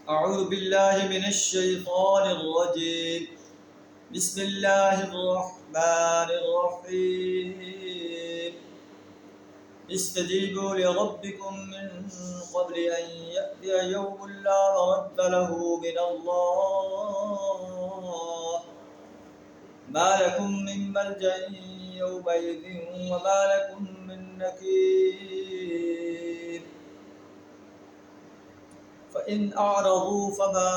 أعوذ بالله من الشيطان الرجيم. بسم الله الرحمن الرحيم. استجيبوا لربكم من قبل أن يأتي يوم لا مرد له من الله ما لكم من ملجأ يومئذ وما لكم من نكير. فإن أعرضوا فما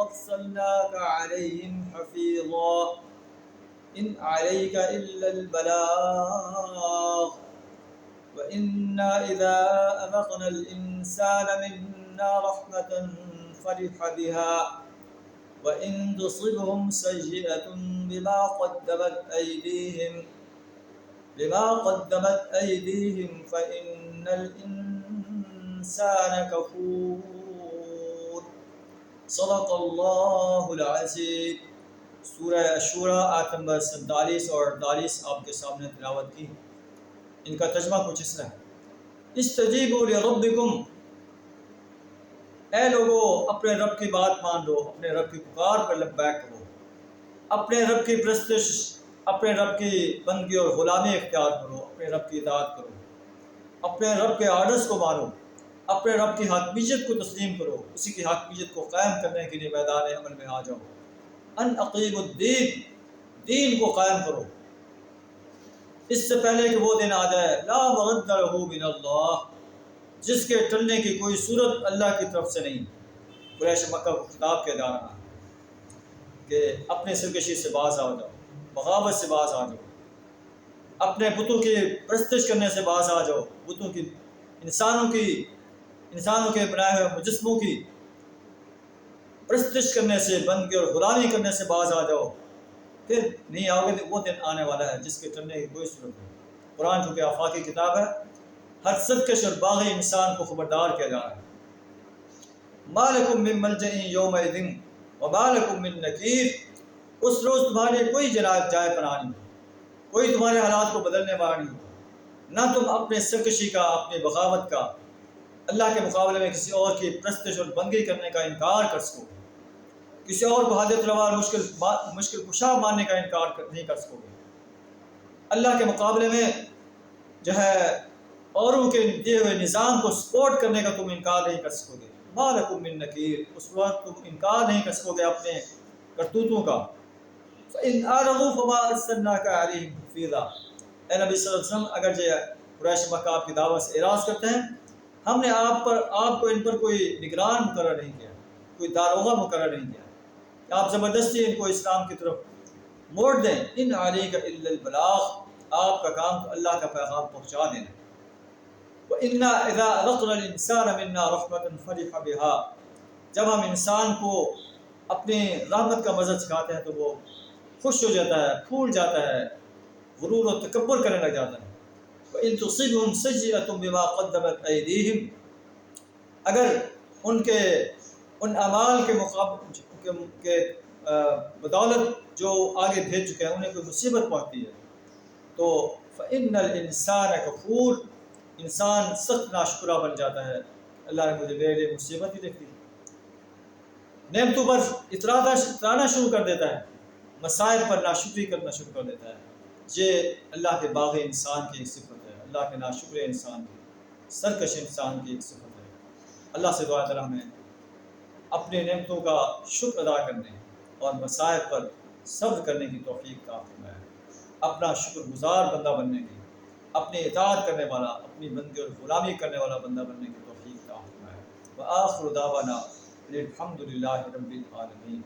أرسلناك عليهم حفيظا إن عليك إلا البلاغ وإنا إذا أذقنا الإنسان منا رحمة فرح بها وإن تصبهم سيئة بما قدمت أيديهم فإن الإنسان كفور. صدق اللہ العظیم. سورہ الشورى آیت نمبر 47 اور 48 آپ کے سامنے تلاوت کی. ان کا ترجمہ کچھ اس طرح ہے: استجیبوا لربکم، اے لوگو اپنے رب کی بات مان لو، اپنے رب کی پکار پر لبیک کرو، اپنے رب کی پرستش، اپنے رب کی بندگی اور غلامی اختیار کرو، اپنے رب کی اطاعت کرو، اپنے رب کے آرڈرز کو مانو، اپنے رب کی حاکمیت کو تسلیم کرو، اسی کی حاکمیت کو قائم کرنے کے لیے میدان عمل میں آ جاؤ. ان اقیموا الدین، دین کو قائم کرو اس سے پہلے کہ وہ دن آ جائے لا مرد لہ من اللہ، جس کے ٹلنے کی کوئی صورت اللہ کی طرف سے نہیں. قریش مکہ کو خطاب کیا جا رہا ہے کہ اپنے سرکشی سے باز آ جاؤ، بغاوت سے باز آ جاؤ، اپنے بتوں کی پرستش کرنے سے باز آ جاؤ، بتوں کی انسانوں کے بنائے ہوئے مجسموں کی پرستش کرنے سے، بندگی اور غلامی کرنے سے باز آ جاؤ. پھر نہیں آؤ گے تو وہ دن آنے والا ہے جس کے ٹلنے کی کوئی صورت نہیں. قرآن چونکہ آفاقی کتاب ہے، ہر سرکش اور باغی انسان کو خبردار کیا جا رہا ہے. ما لکم من ملجأ یومئذ وما لکم من نکیر، اس روز تمہارے کوئی جائے پناہ نہیں، کوئی تمہارے حالات کو بدلنے والا نہیں. نہ تم اپنے سرکشی کا، اپنے بغاوت کا، اللہ کے مقابلے میں کسی اور کی پرستش اور بندگی کرنے کا انکار کر سکو گے، کسی اور کو حاجت روا اور مشکل کشا ماننے کا انکار نہیں کر سکو گے. اللہ کے مقابلے میں جو ہے اوروں کے دیے ہوئے نظام کو سپورٹ کرنے کا تم انکار نہیں کر سکو گے. ما لکم من نکیر، اس وقت تم انکار نہیں کر سکو گے اپنے کرتوتوں کا. فإن أعرضوا فما أرسلناك عليهم حفيظا، اے نبی صلی اللہ علیہ وسلم اگر جو قریش مکہ آپ کی دعوت سے اعراض کرتے ہیں، ہم نے آپ کو ان پر کوئی نگران مقرر نہیں کیا، کوئی داروغہ مقرر نہیں کیا کہ آپ زبردستی ان کو اسلام کی طرف موڑ دیں. ان علیک الا البلاغ، آپ کا کام تو اللہ کا پیغام پہنچا دینا. وَإِنَّا إِذَا أَذَقْنَا الْإِنسَانَ مِنَّا رَحْمَةً فَرِحَ بِهَا، جب ہم انسان کو اپنی رحمت کا مزہ چکھاتے ہیں تو وہ خوش ہو جاتا ہے، پھول جاتا ہے، غرور و تکبر کرنے لگ جاتا ہے. وَإِن تُصِبْهُمْ سَيِّئَةٌ بِمَا قَدَّمَتْ أَيْدِيهِمْ، اگر ان اعمال کے بدولت جو آگے بھیج چکے ہیں انہیں کوئی مصیبت پہنچتی ہے تو فإن الإنسان کفور، انسان سخت ناشکرہ بن جاتا ہے. اللہ نے مجھے میرے لیے مصیبت ہی لکھ دی، نعمتوں پر اترانا شروع کر دیتا ہے، مصائب پر ناشکری کرنا شروع کر دیتا ہے. یہ اللہ کے باغی انسان کی ایک صفت ہے، اللہ کے ناشکر انسان کی، سرکش انسان کی ایک صفت ہے. اللہ سے دعا تعالیٰ ہمیں اپنی نعمتوں کا شکر ادا کرنے اور مصائب پر صبر کرنے کی توفیق عطا فرمائے، اپنا شکر گزار بندہ بننے کی، اپنی اطاعت کرنے والا، اپنی بندگی اور غلامی کرنے والا بندہ بننے کی توفیق عطا فرمائے. وآخر دعوانا الحمد للہ رب العالمین.